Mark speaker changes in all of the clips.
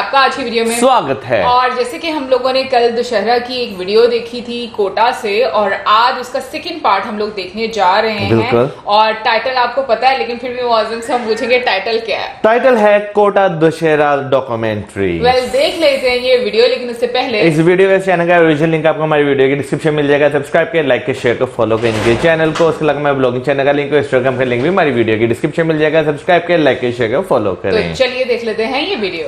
Speaker 1: आपका आज की वीडियो में
Speaker 2: स्वागत है।
Speaker 1: और जैसे कि हम लोगों ने कल दशहरा की एक वीडियो देखी थी कोटा से, और आज उसका सेकंड पार्ट हम लोग देखने जा रहे हैं। और टाइटल आपको पता है, लेकिन फिर भी मुआज़िम से हम पूछेंगे टाइटल क्या है।
Speaker 2: टाइटल है कोटा दशहरा डॉक्यूमेंट्री।
Speaker 1: वेल, देख लेते हैं ये वीडियो, लेकिन उससे पहले
Speaker 2: इस वीडियो के चैनल का ओरिजिनल लिंक आपको हमारी वीडियो के डिस्क्रिप्शन में मिल जाएगा। सब्सक्राइब करें, लाइक करें, शेयर करें, फॉलो करें इनके चैनल को। उसके अलावा ब्लॉगिंग चैनल का लिंक, इंस्टाग्राम का लिंक भी हमारी वीडियो के डिस्क्रिप्शन में मिल जाएगा। सब्सक्राइब करें, लाइक करें, शेयर करें, फॉलो करें।
Speaker 1: तो चलिए देख लेते हैं ये वीडियो।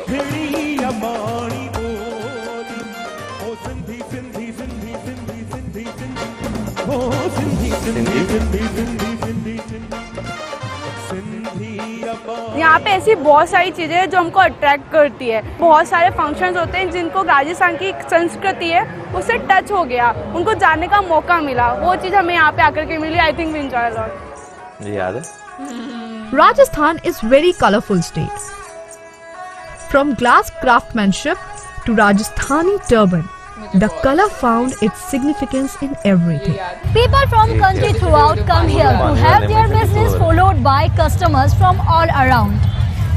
Speaker 3: यहाँ पे ऐसी बहुत सारी चीजें हैं जो हमको अट्रैक्ट करती है। बहुत सारे फंक्शंस होते हैं जिनको राजस्थान की संस्कृति है उससे टच हो गया, उनको जानने का मौका मिला। वो चीज हमें यहाँ पे आकर के मिली। I think we enjoy a lot.
Speaker 2: याद है?
Speaker 4: Rajasthan is very colorful state. From glass craftsmanship to Rajasthani turban, the color found its significance in everything.
Speaker 5: People from country throughout come here to have their business followed by customers from all around.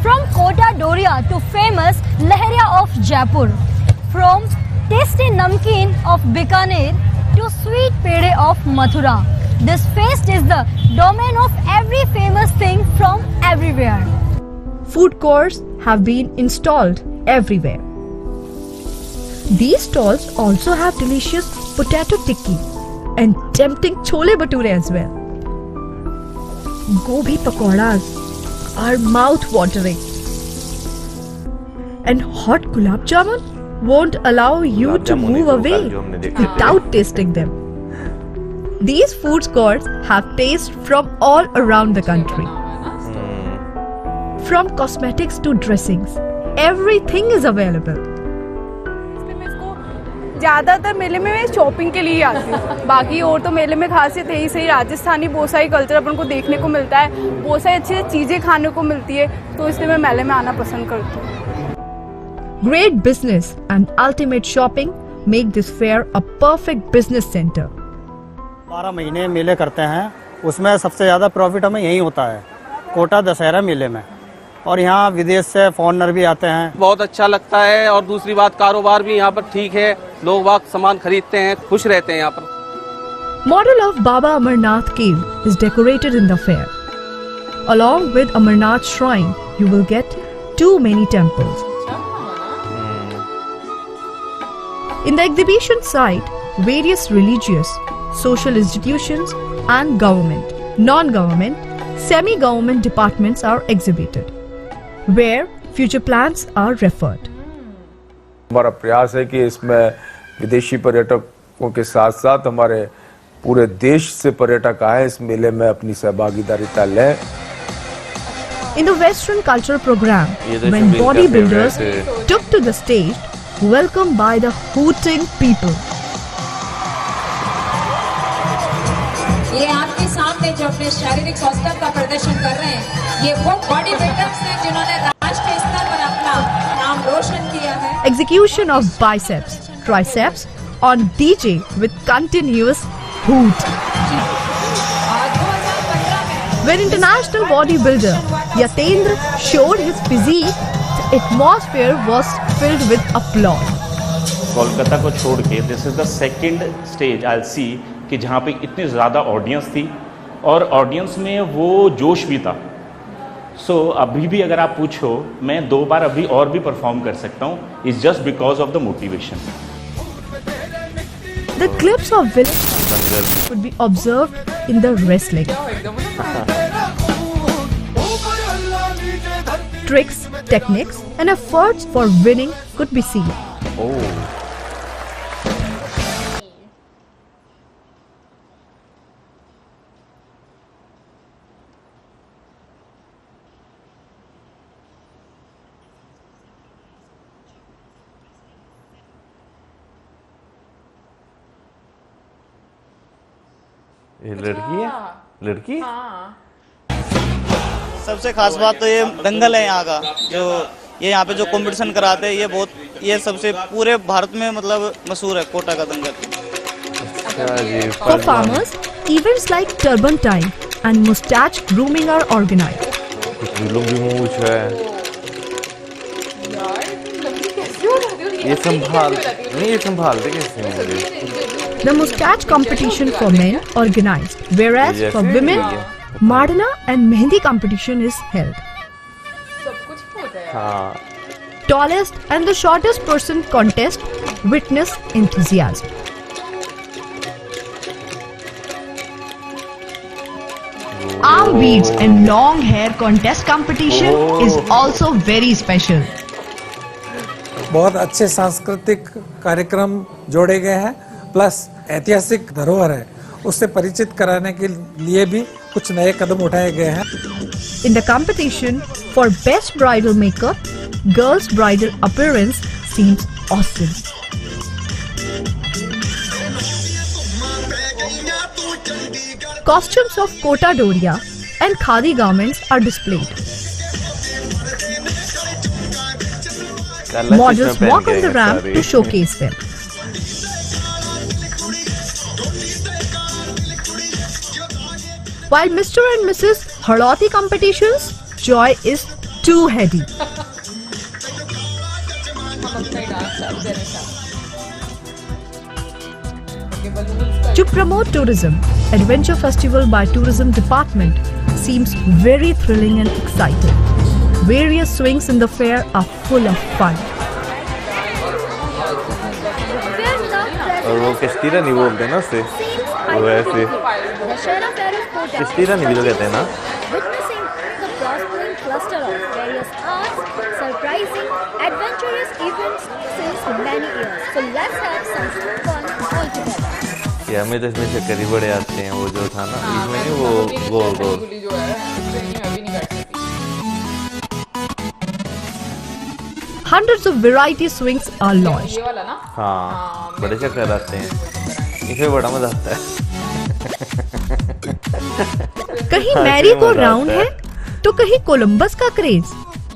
Speaker 5: From Kota Doria to famous Lahariya of Jaipur, from tasty namkeen of Bikaner to sweet pede of Mathura. This feast is the domain of every famous thing from everywhere.
Speaker 4: Food courts have been installed everywhere. These stalls also have delicious potato tikki and tempting chole bhature as well. Gobi pakoras are mouth-watering, and hot gulab jamun won't allow you to move away without tasting them. These food courts have taste from all around the country. From cosmetics to dressings, everything is available.
Speaker 3: ज्यादातर मेले में मैं shopping के लिए ही आती हूँ। बाकी और तो मेले में खासियत यही सही, राजस्थानी बहुत सारी कल्चर अपन को देखने को मिलता है, बहुत सारी अच्छी चीजें खाने को मिलती है, तो इसलिए मैं मेले में आना पसंद करती हूँ।
Speaker 4: Great business and ultimate shopping make this fair a perfect business center.
Speaker 6: 12 महीने मेले करते हैं, उसमें सबसे ज़्यादा प्रॉफिट हमें यही होता है कोटा दशहरा मेले में। और यहाँ विदेश से फॉरेनर भी आते हैं।
Speaker 7: बहुत अच्छा लगता है। और दूसरी बात, कारोबार भी यहाँ पर ठीक है, लोग वाक सामान खरीदते हैं, खुश रहते हैं यहाँ पर।
Speaker 4: Model of Baba Amarnath cave is decorated in the fair. Along with Amarnath shrine, you will get too many temples. In the exhibition site, various religious, social institutions and government, non-government, semi-government departments are exhibited, where future plans are referred.
Speaker 8: हमारा प्रयास है कि इसमें विदेशी पर्यटकों के साथ साथ हमारे पूरे देश से पर्यटक आए, इस मेले में अपनी सहभागीदारी लें।
Speaker 4: In the Western Culture Program, when bodybuilders took to the stage, welcomed by the hooting people.
Speaker 9: ये आपके सामने जो अपने शारीरिक स्वास्थ्य का प्रदर्शन कर रहे हैं, ये वो बॉडी बिल्डर्स हैं जिन्होंने राष्ट्रीय स्तर पर अपना नाम रोशन किया है।
Speaker 4: Execution of biceps, triceps on DJ with continuous hoot. When international bodybuilder Yatendra showed his physique, the atmosphere was filled with applause.
Speaker 10: Kolkata को छोड़ के this is the second stage I see कि जहाँ पे इतनी ज़्यादा ऑडियंस थी और ऑडियंस में वो जोश भी था। सो अभी भी अगर आप पूछो, मैं 2 बार अभी और भी परफॉर्म कर सकता हूँ, is just because of the motivation.
Speaker 4: The clips of villains could be observed in the wrestling. Tricks, techniques, and efforts for winning could be seen.
Speaker 2: ये लड़की है? लड़की?
Speaker 6: सबसे खास बात तो ये दंगल है यहाँ का, जो ये यहाँ पे जो कंपटीशन कराते हैं, ये सबसे पूरे भारत में मतलब मशहूर है कोटा का दंगल।
Speaker 4: For farmers, events like turban time and mustache grooming are organized.
Speaker 2: कुछ भी मूछ है। ये संभाल नहीं, ये संभालते कैसे हैं मुझे?
Speaker 4: The mustache competition for men organized, whereas for women, Madana and Mehndi competition is held.
Speaker 1: सब कुछ होता है।
Speaker 2: हाँ,
Speaker 4: Tallest and the shortest person contest, witness enthusiasm. Arm beads and long hair contest competition is also very special.
Speaker 11: बहुत अच्छे सांस्कृतिक कार्यक्रम जोड़े गए हैं, प्लस ऐतिहासिक धरोहर है उससे परिचित कराने के लिए भी कुछ नए कदम उठाए गए हैं।
Speaker 4: In the competition for best bridal makeup, girls' bridal appearance seems awesome. Costumes of Kota Doria and Khadi garments are displayed. Models walk on the ramp to showcase them. While Mr. and Mrs. Harloti competitions, joy is too heady. To promote tourism, Adventure Festival by Tourism Department seems very thrilling and exciting. Various swings in the fair are full of fun.
Speaker 2: और वो किश्तीरा नहीं बोलते ना उससे, वो ऐसे किश्तीरा नहीं भी तो कहते हैं ना।
Speaker 5: Witnessing the prospering cluster of various arts, surprising, adventurous events since many years. So let's have some fun all together.
Speaker 2: क्या हमें तो इसमें चक्कर ही बड़े आते हैं, वो जो था ना इसमें नहीं, वो गोल गोल।
Speaker 1: जो है अभी नहीं बैठ सकती।
Speaker 4: Hundreds of variety swings are launched.
Speaker 1: ये वाला ना?
Speaker 2: हाँ, बड़े चक्कर आते हैं, इसमें बड़ा मजा आता है।
Speaker 4: कहीं मैरी को राउंड है तो कहीं कोलंबस का क्रेज,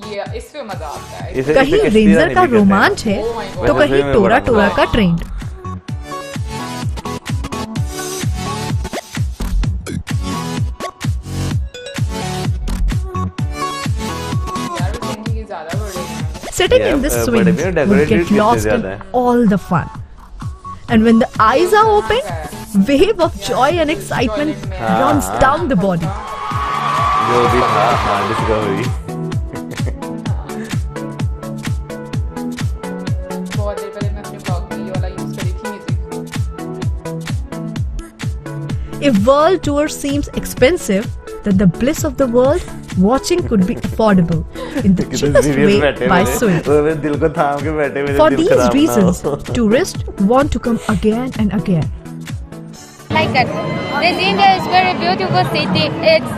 Speaker 1: ये इसमें मजा आता है।
Speaker 4: कहीं रेंजर का रोमांच है तो कहीं टोरा टोरा का trend. Sitting in this swing will get lost in all the fun. And when the eyes are open, wave of joy and excitement runs down the body.
Speaker 2: जो भी था, हाँ, डिस्कवरी।
Speaker 1: बहुत देर पहले मैं अपने ब्लॉग में ये वाला यूज करी थी music.
Speaker 4: If world tour seems expensive, then the bliss of the world watching could be affordable in the cheapest way by swing.
Speaker 2: दिल को थाम के बैठे हुए।
Speaker 4: For these reasons, tourists want to come again and again.
Speaker 12: Like it. This India is very beautiful city. It's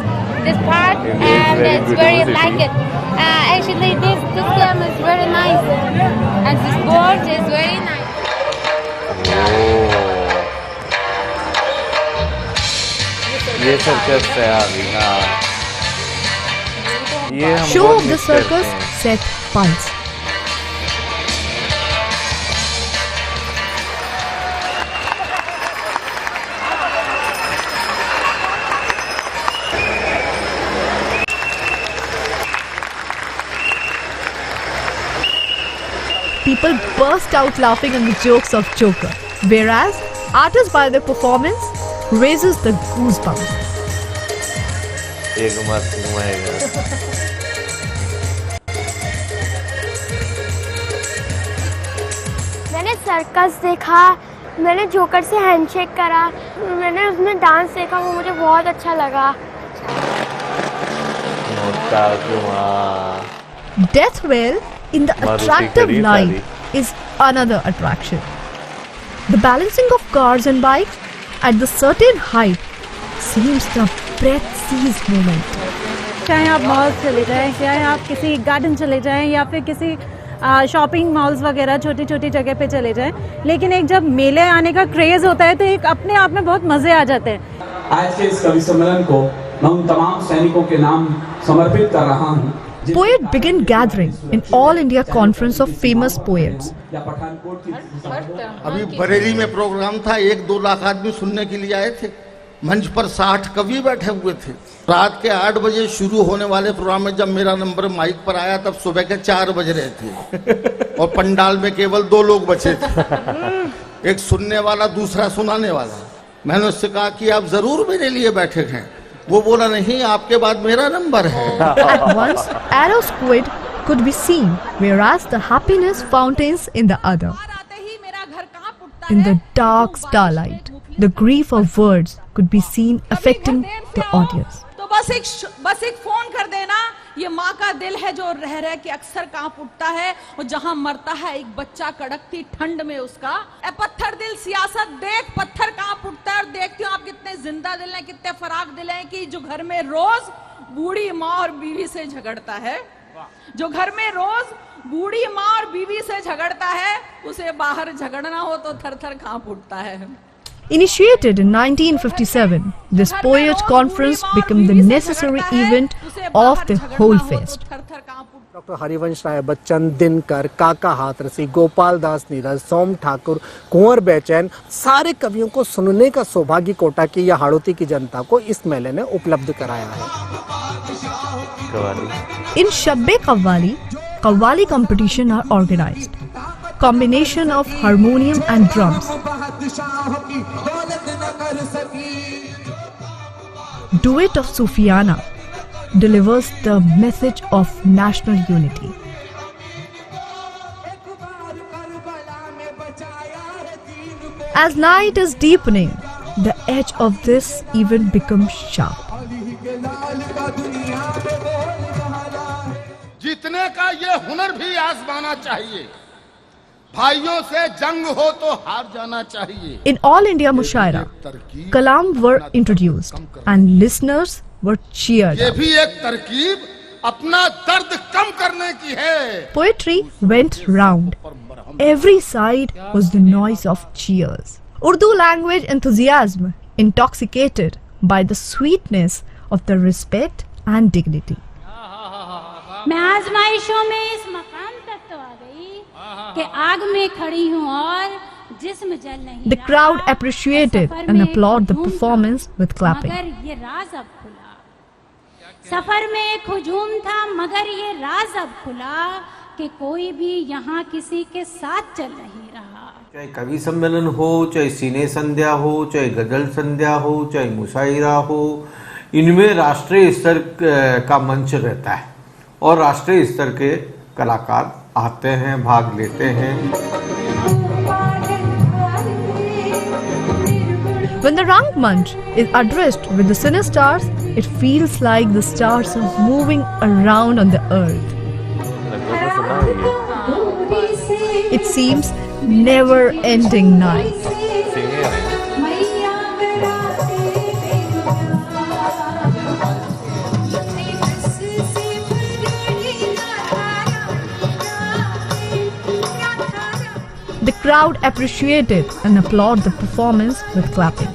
Speaker 12: this park and it's very like it. Actually, this game is very nice and the sport is very nice.
Speaker 2: ये circus है अभी, हाँ। ये हम
Speaker 4: Show
Speaker 2: बहुत
Speaker 4: of the
Speaker 2: miss करते
Speaker 4: circus
Speaker 2: हैं।
Speaker 4: set pulse. People burst out laughing at the jokes of Joker, whereas artists by their performance raises the goosebumps.
Speaker 2: एक मस्त घुमाएगा।
Speaker 12: मैंने सर्कस देखा, मैंने जोकर से हैंडशेक करा, मैंने उसमें डांस देखा, वो मुझे बहुत अच्छा लगा।
Speaker 4: Death Well in the attractive line is another attraction. The balancing of cars and bikes at the certain height seems the breath-seized moment.
Speaker 13: चाहे आप मॉल चले जाएं, चाहे आप किसी गार्डन चले जाएं या फिर किसी शॉपिंग मॉल्स वगैरह छोटी छोटी जगह पे चले जाएं, लेकिन एक जब मेले आने का क्रेज होता है तो एक अपने आप में बहुत मजे आ जाते हैं।
Speaker 14: आज के इस कवि सम्मेलन को मैं उन तमाम सैनिकों के नाम समर्पित कर रहा हूँ।
Speaker 4: Poet began gathering in All India Conference of Famous Poets.
Speaker 15: अभी बरेली में प्रोग्राम था, 1-2 लाख आदमी सुनने के लिए आए थे। मंच पर 60 कवि बैठे हुए थे। रात के 8 बजे शुरू होने वाले प्रोग्राम में जब मेरा नंबर माइक पर आया तब सुबह के 4 बज रहे थे और पंडाल में केवल 2 लोग बचे थे, एक सुनने वाला, दूसरा सुनाने वाला। मैंने उससे कहा कि आप जरूर मेरे लिए बैठे हैं। वो बोला नहीं, आपके बाद मेरा नंबर है।
Speaker 4: At once, arrow squid could be seen, whereas the happiness fountains in the other. In the dark starlight, the grief of words could be seen affecting the audience.
Speaker 16: तो बस एक फोन कर देना, ये माँ का दिल है जो रह रह के अक्सर कांप उठता है, और जहाँ मरता है एक बच्चा कड़कती ठंड में उसका। ए पत्थर दिल सियासत देख, पत्थर कांप उठता है, और देखती हूँ आप कितने जिंदा दिल हैं, कितने फराक दिल हैं कि जो घर में रोज बूढ़ी माँ और बीवी से झगड़ता है, जो घर में रोज बूढ़ी माँ और बीवी से झगड़ता है, उसे बाहर झगड़ना हो तो थर थर कांप उठता है।
Speaker 4: Initiated in 1957, this Poets Conference became the necessary event of the whole fest.
Speaker 17: Doctor Harivansh Rai Bachchan, Dinkar, Kaka Hathrasi, Gopal Das Neeraj, सोम ठाकुर, कुंवर बेचैन, सारे कवियों को सुनने का सौभाग्य कोटा की या हाड़ौती की जनता को इस मेले ने उपलब्ध कराया है।
Speaker 4: In Shabbe Qawwali, Qawwali competition are organized. Combination of harmonium and drums. Duet of Sufiana delivers the message of national unity. As night is deepening, the edge of this event becomes sharp.
Speaker 15: जीतने का ये हुनर भी आजमाना चाहिए, भाइयों से जंग हो तो हार जाना चाहिए।
Speaker 4: In All India Mushaira, kalam were introduced and listeners were cheered.
Speaker 15: ये भी एक तरकीब अपना दर्द कम करने की है।
Speaker 4: Poetry went round. Every side was the noise of cheers. Urdu language enthusiasm intoxicated by the sweetness of the respect and dignity.
Speaker 12: मैं आजमाइशों में इस मकाम तक तो आ गई कि आग में खड़ी हूँ और जिस्म जल नहीं।
Speaker 4: The crowd appreciated and applauded the performance with clapping.
Speaker 12: मगर ये राज अब खुला, सफर में एक हुजूम था मगर ये राज अब खुला कि कोई भी यहाँ किसी के साथ चल नहीं रहा।
Speaker 18: चाहे कवि सम्मेलन हो, चाहे सिने संध्या हो, चाहे गजल संध्या हो, चाहे मुशायरा हो, इनमें राष्ट्रीय स्तर का मंच रहता है और राष्ट्रीय स्तर के कलाकार आते हैं, भाग लेते हैं।
Speaker 4: When the Rangmanch is addressed with the cine stars, it feels like the stars are moving around on the earth. It seems never-ending night. The crowd appreciated and applauded the performance with clapping.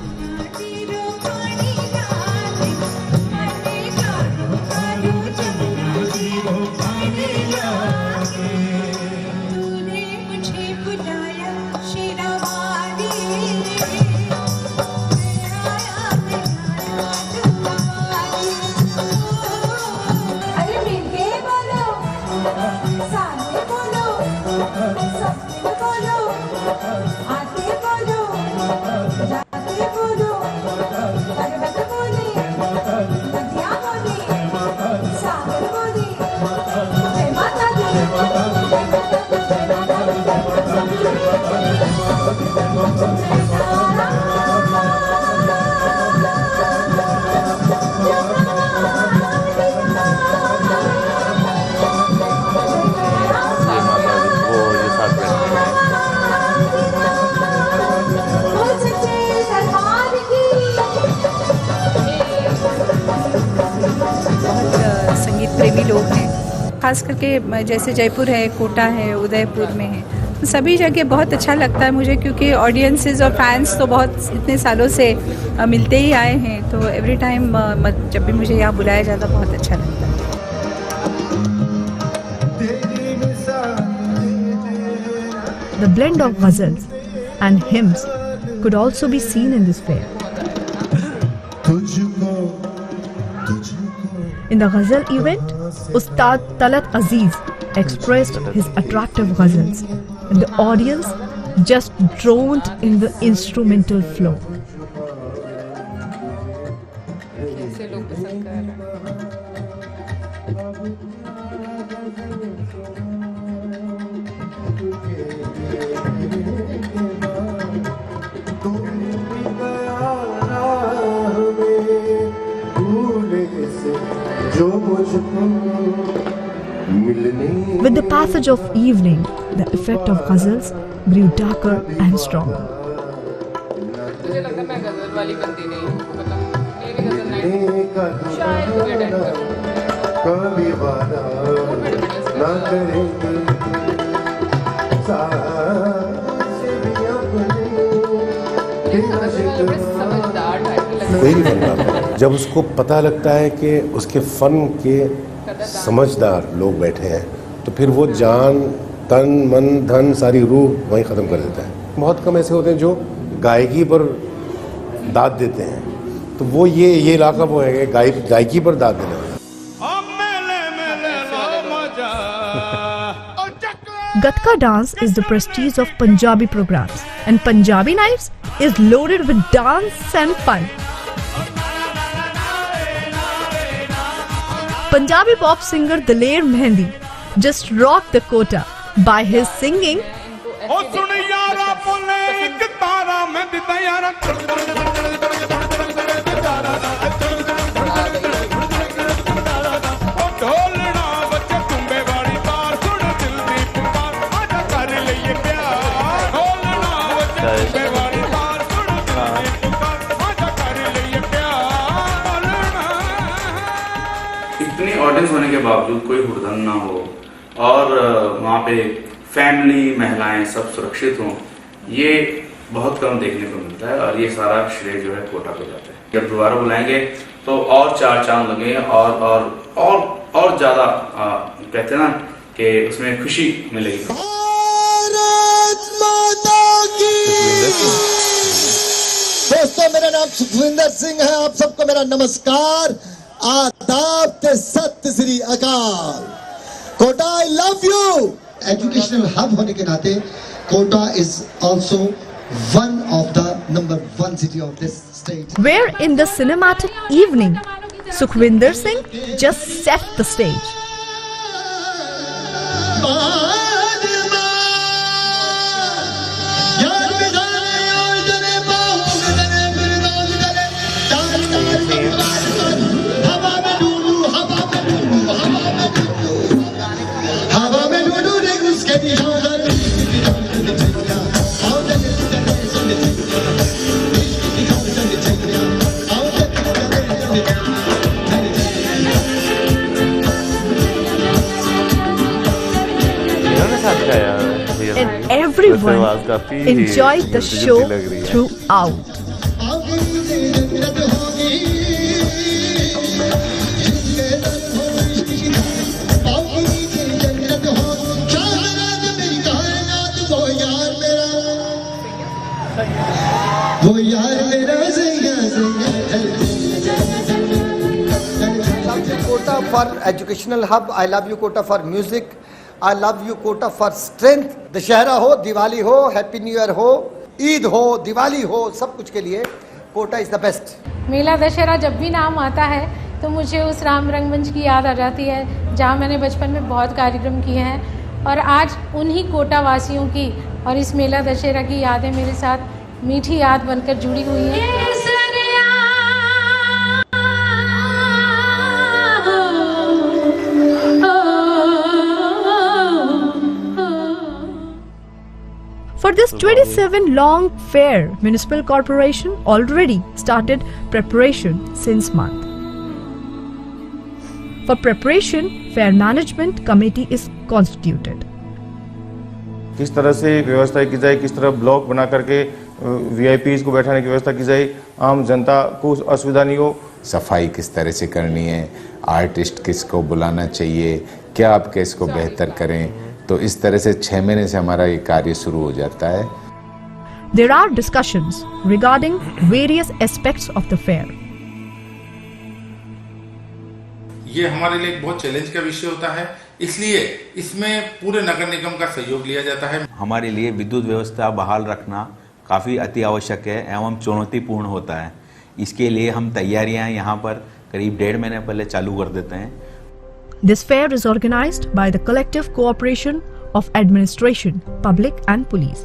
Speaker 19: संगीत प्रेमी लोग हैं, खास करके जैसे जयपुर है, कोटा है, उदयपुर में है, सभी जगह बहुत अच्छा लगता है मुझे, क्योंकि ऑडियंसेस और फैंस तो बहुत इतने सालों से मिलते ही आए हैं, तो एवरी टाइम जब भी मुझे यहाँ बुलाया जाता बहुत अच्छा लगता है।
Speaker 4: The blend of ghazals and hymns could also be seen in this fair. In the ghazal event, Ustad Talat Aziz expressed his attractive ghazals, and the audience just droned in the instrumental flow.
Speaker 1: कैसे लोग पसंद कर रहे हैं।
Speaker 4: With the passage of evening, the effect of ghazals grew darker and stronger.
Speaker 1: मुझे लगता है मैं गजल वाली बंदी नहीं हूँ, मतलब मेरी गजल नहीं शायद मुझे अटेंड करूँ।
Speaker 20: कोई भी फनकार जब उसको पता लगता है कि उसके फन के समझदार लोग बैठे हैं तो फिर वो जान तन मन धन सारी रूह वहीं ख़त्म कर देता है। बहुत कम ऐसे होते हैं जो गायकी पर दाद देते हैं, तो वो ये इलाका वो है गायकी पर दाद देना।
Speaker 4: Gatka dance is the prestige of Punjabi programs, and Punjabi Nights is loaded with dance and fun. Punjabi pop singer Daler Mehendi just rocked the quota by his singing
Speaker 21: इतनी ऑडियंस होने के बावजूद कोई हुड़दंग ना हो और वहाँ पे फैमिली महिलाएं सब सुरक्षित हों, ये बहुत कम देखने को मिलता है। और ये सारा श्रेय जो है कोटा को जाता है। जब दोबारा बुलाएंगे तो और चार चांद लगे और ज्यादा कहते हैं ना कि उसमें खुशी मिलेगी।
Speaker 22: दोस्तों, मेरा नाम सुखविंदर सिंह है। आप सबको मेरा नमस्कार, आदाब ते सत श्री अकाल। Kota I love you. Educational hub होने के नाते Kota is also one of the number 1 city of this state.
Speaker 4: where in the cinematic evening, Sukhvinder Singh just set the stage. And everyone enjoyed the show throughout.
Speaker 22: Kota for educational hub, I love you Kota for music, I love you Kota for strength. Dussehra हो, दिवाली हो, happy new year हो, ईद हो, दिवाली हो, सब कुछ के लिए Kota is the best.
Speaker 23: मेला दशहरा जब भी नाम आता है तो मुझे उस राम रंगमंच की याद आ जाती है, जहाँ मैंने बचपन में बहुत कार्यक्रम किए हैं। और आज उन्हीं कोटा वासियों की और इस मेला दशहरा की यादें मेरे साथ मीठी याद बनकर जुड़ी हुई हैं।
Speaker 4: For this 27 long fair, Municipal Corporation already started preparation since month. For preparation, Fair Management Committee is constituted.
Speaker 24: किस तरह से व्यवस्था की जाए, किस तरह ब्लॉक बना करके वीआईपीज को बैठाने की व्यवस्था की जाए, आम जनता को असुविधा नहीं हो।
Speaker 25: सफाई किस तरह से करनी है, आर्टिस्ट किसको बुलाना चाहिए, क्या आप केस को बेहतर करें, तो इस तरह से 6 महीने से हमारा ये कार्य शुरू हो जाता है।
Speaker 4: There are discussions regarding various aspects of the fair.
Speaker 3: ये हमारे लिए एक बहुत चैलेंज का विषय होता है, इसलिए इसमें पूरे नगर निगम का सहयोग लिया जाता है।
Speaker 7: हमारे लिए विद्युत व्यवस्था बहाल रखना काफ़ी अति आवश्यक है एवं चुनौतीपूर्ण होता है। इसके लिए हम तैयारियां यहाँ पर करीब 1.5 महीने पहले चालू कर देते हैं।
Speaker 4: This fair is organized by the collective cooperation of administration, public and police.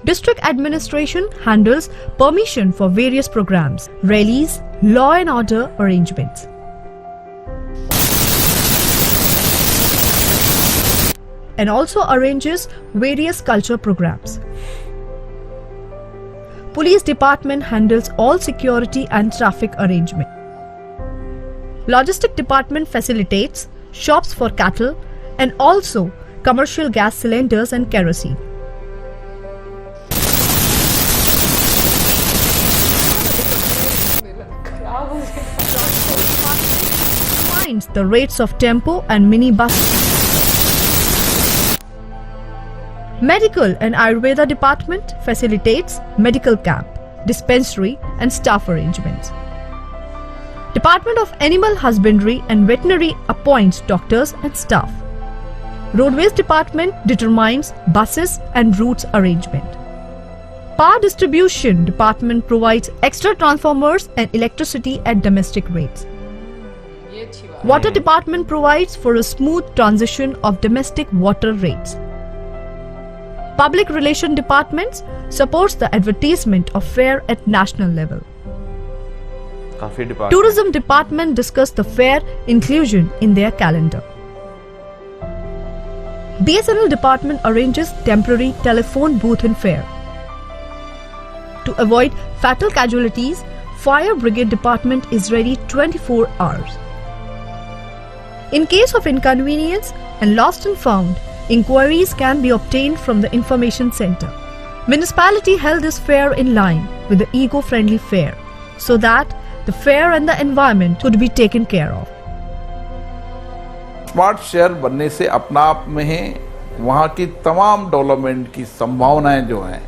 Speaker 4: District administration handles permission for various programs, rallies, law and order arrangements. And also arranges various culture programs. Police department handles all security and traffic arrangement. Logistic department facilitates shops for cattle and also commercial gas cylinders and kerosene. Defines the rates of tempo and minibus. Medical and Ayurveda department facilitates medical camp, dispensary and staff arrangements. Department of Animal Husbandry and Veterinary appoints doctors and staff. Roadways department determines buses and routes arrangement. Power distribution department provides extra transformers and electricity at domestic rates. Water department provides for a smooth transition of domestic water rates. Public relation departments supports the advertisement of fair at national level. Tourism department discuss the fair inclusion in their calendar. BSNL department arranges temporary telephone booth in fair. To avoid fatal casualties, fire brigade department is ready 24 hours. In case of inconvenience and lost and found, inquiries can be obtained from the information center. Municipality held this fair in line with the eco-friendly fair so that the fair and the environment could be taken care of.
Speaker 8: Smart शहर बनने से अपना आप में वहाँ की तमाम development की संभावनाएं जो हैं,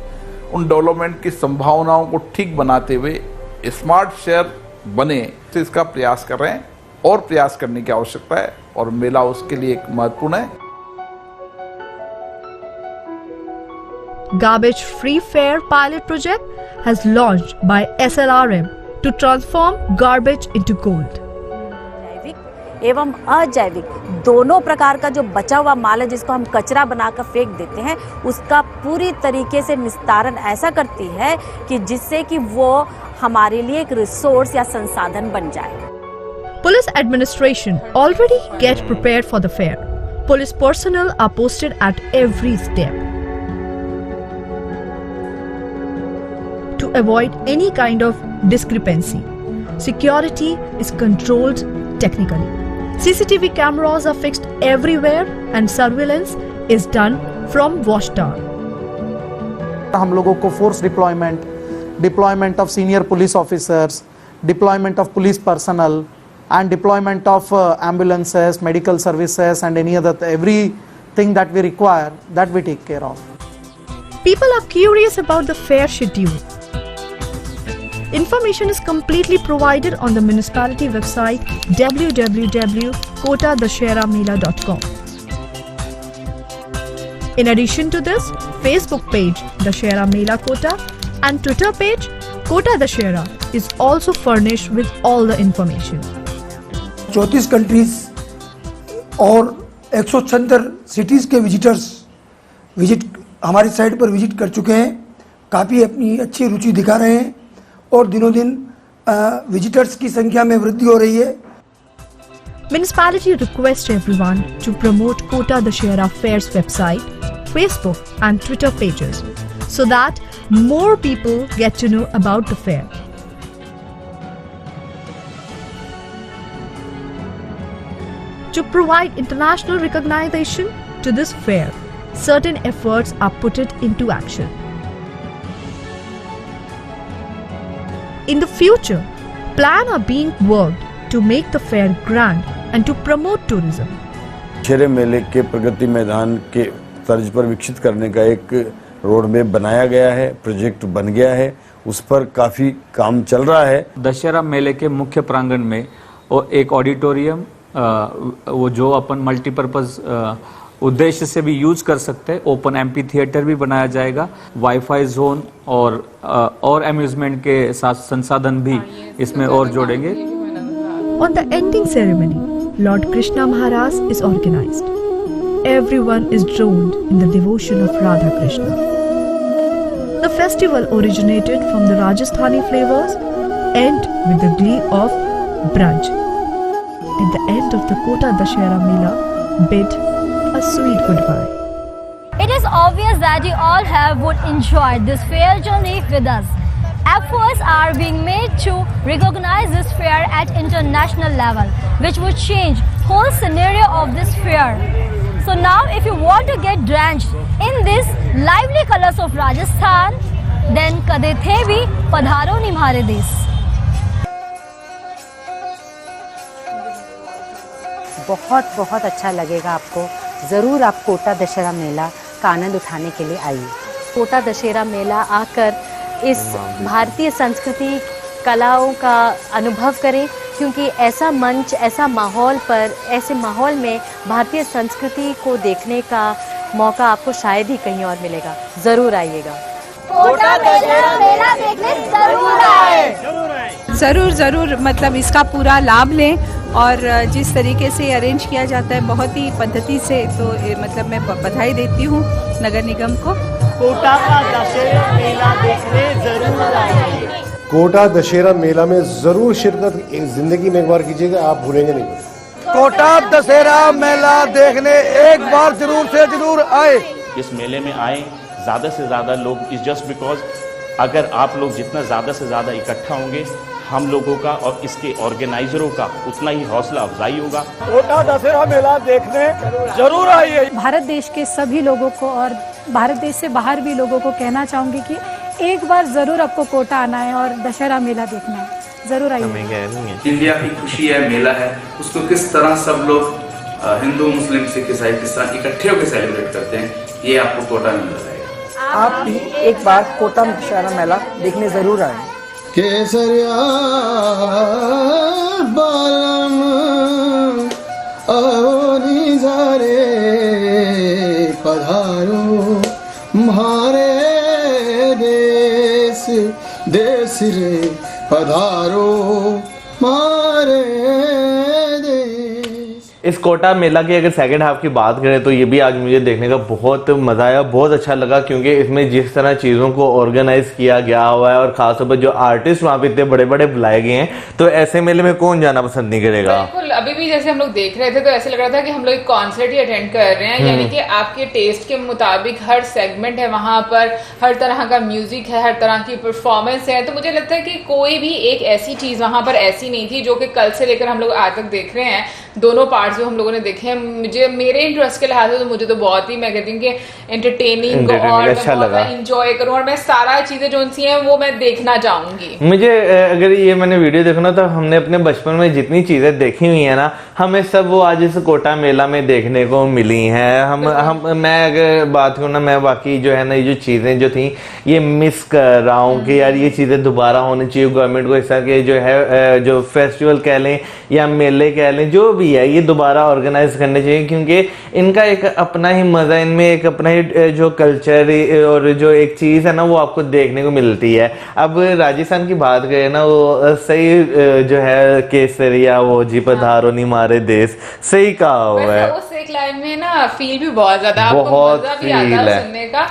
Speaker 8: उन डेवलपमेंट की संभावनाओं को ठीक बनाते हुए स्मार्ट शहर बने, तो इसका प्रयास कर रहे हैं और प्रयास करने की आवश्यकता है और मेला उसके लिए एक महत्वपूर्ण है।
Speaker 4: Garbage Free Fair pilot project has launched by SLRM to transform garbage into gold.
Speaker 9: जैविक एवं अजैविक दोनों प्रकार का जो बचा हुआ माल है जिसको हम कचरा बनाकर फेंक देते हैं, उसका पूरी तरीके से निस्तारण ऐसा करती है कि जिससे कि वो हमारे लिए एक रिसोर्स या संसाधन बन जाए।
Speaker 4: Police administration already get prepared for the fair. Police personnel are posted at every step. To avoid any kind of discrepancy, security is controlled technically. CCTV cameras are fixed everywhere and surveillance is done from watchtower.
Speaker 17: हम लोगों को force deployment of senior police officers, deployment of police personal and deployment of ambulances, medical services and any other everything that we require, that we take care of.
Speaker 4: People are curious about the fair schedule. Information is completely provided on the municipality website www.kotadasheramela.com. In addition to this, Facebook page Dashera Mela Kota and Twitter page Kota Dashera is also furnished with all the information.
Speaker 10: 34 countries और 176 cities के visit हमारी site पर visit कर चुके हैं, काफ़ी अपनी अच्छी रुचि दिखा रहे हैं और दिनों दिन विजिटर्स की संख्या में वृद्धि हो रही है।
Speaker 4: Municipality requests everyone to promote Kota Dashera Fair's website, Facebook and Twitter pages so that more people get to know about the fair. To provide international recognition to this fair, certain efforts are put into action. In the future, plans are being worked to make the fair grand and to promote tourism.
Speaker 26: दशहरे मेले के प्रगति मैदान के तर्ज पर विकसित करने का एक रोड मैप बनाया गया है, प्रोजेक्ट बन गया है, उस पर काफ़ी काम चल रहा है।
Speaker 27: दशहरा मेले के मुख्य प्रांगण में
Speaker 2: और एक ऑडिटोरियम, वो जो अपन मल्टीपर्पज़ उद्देश्य से भी यूज कर सकते हैं। ओपन एम्पी थिएटर भी बनाया जाएगा, वाईफाई जोन और अम्यूजमेंट के साथ संसाधन भी इसमें और जोड़ेंगे।
Speaker 4: On the ending ceremony, Lord Krishna Maharaj is organized. Everyone is drowned in the devotion of Radha Krishna. The festival originated from the Rajasthani flavors and with the glee of Braj. At the end of the Kota Dashera Mela, bid a sweet goodbye.
Speaker 5: It is obvious that you all would enjoy this fair journey with us. Efforts are being made to recognize this fair at international level, which would change whole scenario of this fair. So now, if you want to get drenched in this lively colors of Rajasthan, then kade the bhi padharo nimhare desh.
Speaker 9: बहुत बहुत अच्छा लगेगा आपको। ज़रूर आप कोटा दशहरा मेला का आनंद उठाने के लिए आइए। कोटा दशहरा मेला आकर इस भारतीय संस्कृति कलाओं का अनुभव करें, क्योंकि ऐसा मंच, ऐसा माहौल पर, ऐसे माहौल में भारतीय संस्कृति को देखने का मौका आपको शायद ही कहीं और मिलेगा। ज़रूर आइएगा।
Speaker 5: कोटा दशहरा मेला देखने जरूर आए।
Speaker 19: ज़रूर मतलब इसका पूरा लाभ लें, और जिस तरीके से अरेंज किया जाता है बहुत ही पद्धति से, तो मतलब मैं बधाई देती हूँ नगर निगम को।
Speaker 6: कोटा का दशहरा मेला देखने जरूर आइए।
Speaker 20: कोटा दशहरा मेला में जरूर शिरकत जिंदगी में एक बार कीजिएगा, आप भूलेंगे नहीं।
Speaker 11: कोटा दशहरा मेला देखने एक बार जरूर से जरूर आए।
Speaker 13: इस मेले में आए ज़्यादा से ज़्यादा लोग, इज जस्ट बिकॉज अगर आप लोग जितना ज़्यादा से ज़्यादा इकट्ठा होंगे, हम लोगों का और इसके ऑर्गेनाइजरों का उतना ही हौसला अफजाई होगा।
Speaker 11: कोटा दशहरा मेला देखने जरूर आइए।
Speaker 23: भारत देश के सभी लोगों को और भारत देश से बाहर भी लोगों को कहना चाहूँगी कि एक बार ज़रूर आपको कोटा आना है और दशहरा मेला देखना है। ज़रूर आइए।
Speaker 21: इंडिया की खुशी है, मेला है, उसको किस तरह सब लोग हिंदू, मुस्लिम, सिख, ईसाई किस तरह इकट्ठे होकर सेलिब्रेट करते हैं, ये आपको कोटा में मिल जाएगा।
Speaker 17: आप भी एक बार कोटा दशहरा मेला देखने जरूर आए।
Speaker 22: केसरिया बालम अवनी जारे पधारो म्हारे देश देश रे पधारो मारे
Speaker 14: इस कोटा मेला की अगर सेकंड हाफ की बात करें तो ये भी आज मुझे देखने का बहुत मजा आया, बहुत अच्छा लगा, क्योंकि इसमें जिस तरह चीज़ों को ऑर्गेनाइज किया गया हुआ है और खासतौर पर जो आर्टिस्ट वहाँ पे इतने बड़े बड़े बुलाए गए हैं, तो ऐसे मेले में कौन जाना पसंद नहीं करेगा।
Speaker 1: बिल्कुल, अभी भी जैसे हम लोग देख रहे थे तो ऐसे लग रहा था कि हम लोग एक कॉन्सर्ट ही अटेंड कर रहे हैं, यानी कि आपके टेस्ट के मुताबिक हर सेगमेंट है वहाँ पर, हर तरह का म्यूजिक है, हर तरह की परफॉर्मेंस है। तो मुझे लगता है कि कोई भी एक ऐसी चीज वहाँ पर ऐसी नहीं थी जो कि कल से लेकर हम लोग आज तक देख रहे हैं। दोनों पार्ट्स जो हम लोगों ने देखे हैं, मुझे मेरे इंटरेस्ट के लिहाज से तो मुझे तो बहुत ही, मैं कहती हूँ कि एंटरटेनिंग और
Speaker 14: अच्छा लगा,
Speaker 1: एंजॉय करूँ, और मैं सारा चीजें जो सी हैं वो मैं देखना चाहूंगी।
Speaker 14: मुझे अगर ये मैंने वीडियो देखना तो हमने अपने बचपन में जितनी चीजें देखी हुई है ना, हमें सब वो आज इस कोटा मेला में देखने को मिली हैं। हम मैं अगर बात करूँ ना, मैं बाकी जो है ना ये जो चीजें जो थी ये मिस कर रहा हूँ कि यार ये चीजें दोबारा होनी चाहिए। गवर्नमेंट को इस तरह के जो है जो फेस्टिवल कह लें या मेले कह लें, जो भी है, ये दोबारा ऑर्गेनाइज करने चाहिए, क्योंकि इनका एक अपना ही मजा, इनमें एक अपना ही जो कल्चर और जो एक चीज है ना वो आपको देखने को मिलती है। अब राजस्थान की बात करें ना, वो सही जो है केसरिया वो जी पधारो नी मारे देश, सही कहा हुआ है।
Speaker 1: उस एक लाइन में ना फील भी बहुत ज्यादा, आपको मजा भी आता है सुनने का।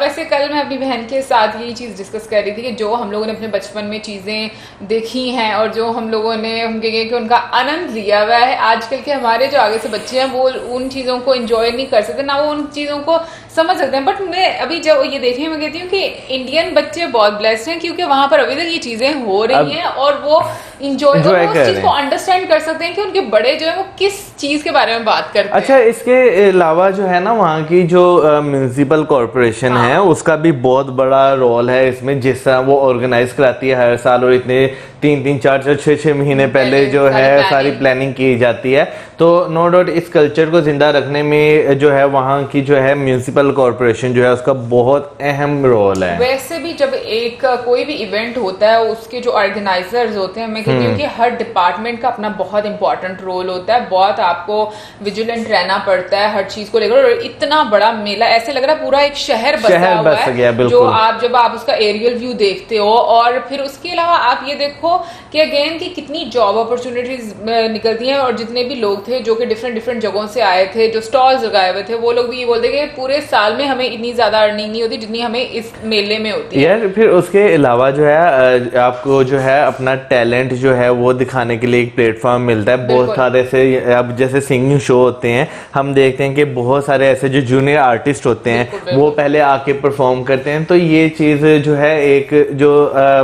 Speaker 1: वैसे कल मैं अपनी बहन के साथ यही चीज डिस्कस कर रही थी कि जो हम लोगों ने अपने बचपन में चीजें देखी हैं और जो हम लोगों ने हम कहेंगे कि उनका आनंद लिया हुआ है, आजकल के हमारे जो आगे से बच्चे हैं वो उन चीजों को एंजॉय नहीं कर सकते, ना वो उन चीजों को समझ सकते हैं। बट मैं अभी जब ये देखी मैं कहती हूँ कि इंडियन बच्चे बहुत ब्लेस्ड हैं, क्योंकि वहां पर अभी तक ये चीजें हो रही हैं और वो इंजॉय उस चीज को अंडरस्टैंड कर सकते हैं कि उनके बड़े जो है वो किस चीज के बारे में बात करते हैं।
Speaker 14: अच्छा, इसके अलावा जो है ना वहाँ की जो म्यूनिसिपल कॉर्पोरेशन है उसका भी बहुत बड़ा रोल है इसमें, जिस तरह वो ऑर्गेनाइज कराती है हर साल, और इतने 3-3, 4-4, 6-6 महीने पहले जो है सारी प्लानिंग की जाती है। तो नो डाउट इस कल्चर को जिंदा रखने में जो है वहाँ की जो है म्यूनिसिपल म्युनिसिपल कॉर्पोरेशन जो है उसका बहुत अहम रोल है।
Speaker 1: वैसे भी जब एक कोई भी इवेंट होता है उसके जो ऑर्गेनाइजर्स होते हैं, मैं कहती हूँ कि हर डिपार्टमेंट का अपना बहुत इंपॉर्टेंट रोल होता है, बहुत आपको विजिलेंट रहना पड़ता है हर चीज को लेकर। और इतना बड़ा मेला ऐसे लग रहा है पूरा एक शहर बसा हुआ है, जो आप जब आप उसका एरियल व्यू देखते हो। और फिर उसके अलावा आप ये देखो कि अगेन की कितनी जॉब अपॉर्चुनिटीज निकलती हैं, और जितने भी लोग थे जो कि डिफरेंट जगहों से आए थे, जो स्टॉल्स लगाए हुए थे, वो लोग भी ये बोलते कि पूरे साल में हमें इतनी ज्यादा अर्निंग नहीं होती जितनी हमें इस मेले में होती है।
Speaker 14: यार फिर उसके अलावा जो है आपको जो है अपना टैलेंट जो है वो दिखाने के लिए एक प्लेटफॉर्म मिलता है। बहुत सारे से अब जैसे सिंगिंग शो होते हैं, हम देखते हैं कि बहुत सारे ऐसे जो जूनियर आर्टिस्ट होते हैं वो पहले आके परफॉर्म करते हैं। तो ये चीज जो है एक जो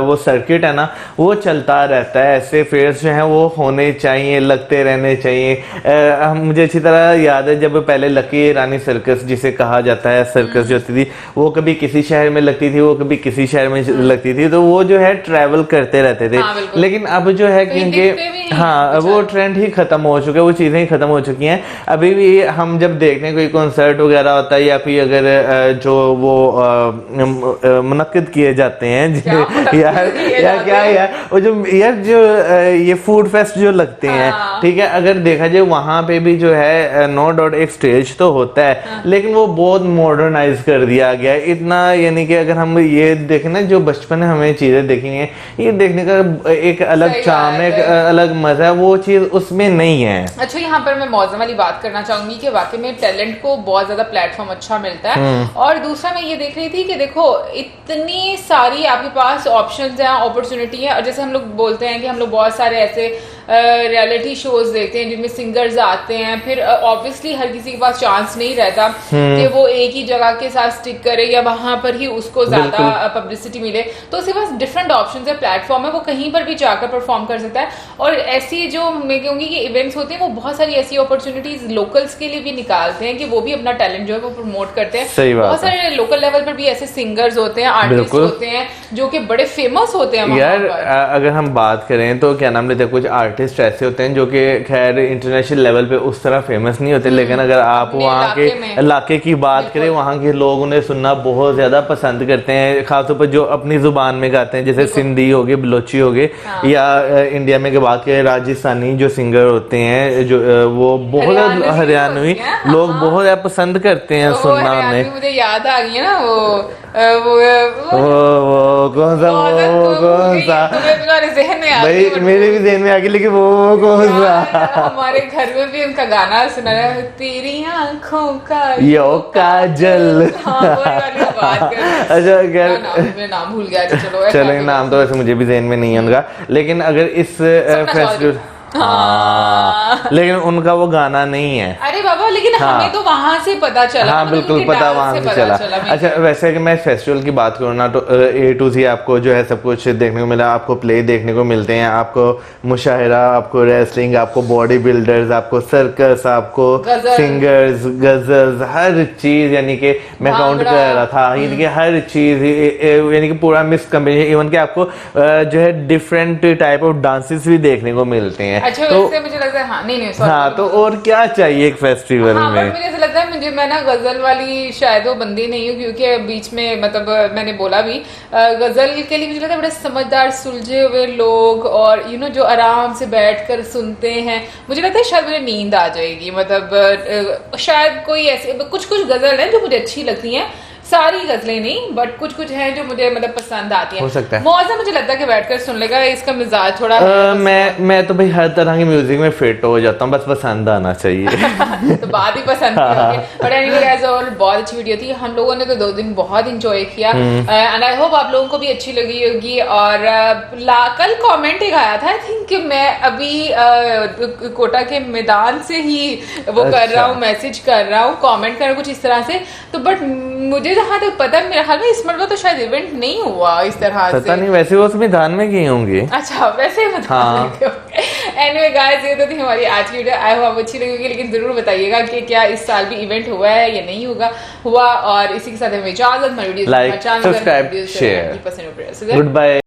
Speaker 14: वो सर्किट है ना वो चलता रहता है। ऐसे फेयर्स जो हैं वो होने चाहिए, लगते रहने चाहिए। मुझे अच्छी तरह याद है जब पहले लकी रानी सर्कस जिसे कहा जाता है सर्कस जो होती थी, वो कभी किसी शहर में लगती थी, वो कभी किसी शहर में लगती थी, तो वो जो है ट्रैवल करते रहते थे। लेकिन अब जो है क्योंकि हाँ वो ट्रेंड ही खत्म हो चुका है, वो चीजें ही खत्म हो चुकी हैं। अभी भी हम जब देखते हैं कोई कॉन्सर्ट वगैरह होता है या फिर अगर जो वो मुनक्किद किए जाते हैं यार क्या यार वो जो ये फूड फेस्ट जो लगते हैं, ठीक है, अगर देखा जाए वहां पे भी जो है नो डाउट एक स्टेज तो होता है, लेकिन वो बहुत मॉडर्नाइज कर दिया गया है इतना। यानी कि अगर हम ये देखें ना जो बचपन में हमें चीजें देखी हैं, ये देखने का एक अलग चार्म है, एक अलग मजा है, वो चीज उसमें नहीं है।
Speaker 1: अच्छा, यहाँ पर मैं मौजम वाली बात करना चाहूंगी कि वाकई में टैलेंट को बहुत ज्यादा प्लेटफॉर्म अच्छा मिलता है। और दूसरा मैं ये देख रही थी कि देखो इतनी सारी आपके पास ऑप्शंस हैं, अपॉर्चुनिटी है। और जैसे हम लोग बोलते हैं कि हम लोग बहुत सारे ऐसे रियलिटी शोज देखते हैं जिनमें सिंगर्स आते हैं, फिर ऑब्वियसली हर किसी के पास चांस नहीं रहता कि वो एक ही जगह के साथ स्टिक करे या वहां पर ही उसको ज्यादा पब्लिसिटी मिले। तो उसके पास डिफरेंट ऑप्शंस है, प्लेटफॉर्म है, वो कहीं पर भी जाकर परफॉर्म कर सकता है। और ऐसी जो मैं कहूंगी कि इवेंट्स होते हैं वो बहुत सारी ऐसी अपॉर्चुनिटीज लोकल्स के लिए भी निकालते हैं कि वो भी अपना टैलेंट जो है वो प्रमोट करते हैं। बहुत सारे लोकल लेवल पर भी ऐसे सिंगर्स होते हैं, आर्टिस्ट होते हैं जो कि बड़े फेमस होते हैं।
Speaker 14: यार अगर हम बात करें तो क्या नाम लेते हैं, कुछ आर्टिस्ट ऐसे होते हैं जो कि खैर इंटरनेशनल लेवल पे उस तरह फेमस नहीं होते, लेकिन अगर आप वहाँ के इलाके की बात करें, वहाँ के लोग उन्हें सुनना बहुत ज्यादा पसंद करते हैं, खासतौर पर जो अपनी जुबान में गाते हैं, जैसे सिंधी हो गए, बलोची हो गए, या इंडिया में बात करें राजस्थानी जो सिंगर होते हैं जो वो बहुत हरियाणवी लोग बहुत ज्यादा पसंद करते हैं सुनना उन्हें।
Speaker 1: मुझे याद आ गई है ना वो
Speaker 14: कौन सा
Speaker 1: तुम्हारे जहन में
Speaker 14: भाई, मेरे भी जहन में आ गई, लेकिन वो कौन सा?
Speaker 1: हमारे घर में भी उनका गाना सुना है, तेरी आंखों का
Speaker 14: यो काजल। अच्छा
Speaker 1: मैं नाम भूल गया।
Speaker 14: चलो नाम तो वैसे मुझे भी जहन में नहीं है उनका, लेकिन अगर इस फेस्टिवल लेकिन उनका वो गाना नहीं है।
Speaker 1: अरे बाबा, लेकिन हमें तो वहां से पता चला।
Speaker 14: हाँ बिल्कुल पता, वहां से चला। अच्छा वैसे कि मैं फेस्टिवल की बात करूँ ना तो A to Z आपको जो है सब कुछ देखने को मिला। आपको प्ले देखने को मिलते हैं, आपको मुशायरा, आपको रेसलिंग, आपको बॉडी बिल्डर्स, आपको सर्कस, आपको सिंगर्स, गजल्स, हर चीज यानी कि मैं काउंट कर रहा था, यानी कि हर चीज यानी कि पूरा मिक्स कॉम्बिनेशन। इवन कि आपको जो है डिफरेंट टाइप ऑफ डांसेस भी देखने को मिलते हैं।
Speaker 1: अच्छा
Speaker 14: तो
Speaker 1: वैसे मुझे लगता है
Speaker 14: हाँ तो और क्या चाहिए एक फेस्टिवल में।
Speaker 1: मुझे ऐसा लगता है मैं ना गजल वाली शायद वो बंदी नहीं हूँ, क्योंकि बीच में मतलब मैंने बोला भी गजल के लिए मुझे लगता है बड़े समझदार सुलझे हुए लोग और जो आराम से बैठकर सुनते हैं। मुझे लगता है शायद मुझे नींद आ जाएगी। मतलब शायद कोई ऐसे कुछ गजल है जो मुझे अच्छी लगती हैं, सारी गजलें नहीं बट कुछ हैं जो मुझे मतलब पसंद आती हैं।
Speaker 14: हो सकता है
Speaker 1: मौजा मुझे लगता है कि बैठकर सुन लेगा, इसका मिजाज थोड़ा
Speaker 14: मैं तो भाई हर तरह के म्यूजिक में फिट हो जाता हूँ, बस पसंद आना चाहिए।
Speaker 1: तो बात ही पसंद की होगी। बट एनीवे एज ऑल बहुत अच्छी वीडियो थी, हम लोगों ने तो 2 दिन बहुत इंजॉय किया एंड आई होप आप लोगों को भी अच्छी लगी होगी। और कल कमेंट एक आया था, आई थिंक मैं अभी कोटा के मैदान से ही वो कर रहा हूँ, मैसेज कर रहा हूँ, कॉमेंट कर रहा हूँ कुछ इस तरह से। तो बट मुझे जहाँ तक पता है मेरे ख्याल में इस मरतबा तो शायद इवेंट नहीं हुआ इस तरह से।
Speaker 14: पता नहीं, वैसे वो मैदान में गए होंगे।
Speaker 1: अच्छा वैसे एनीवे गाइस, ये तो थी हमारी आज की वीडियो। आई होप अच्छी लगेगी, लेकिन जरूर बताइएगा कि क्या इस साल भी इवेंट हुआ है या नहीं हुआ। और इसी के साथ हमें इजाजत, हमारी video
Speaker 14: like, subscribe, share,
Speaker 1: good bye.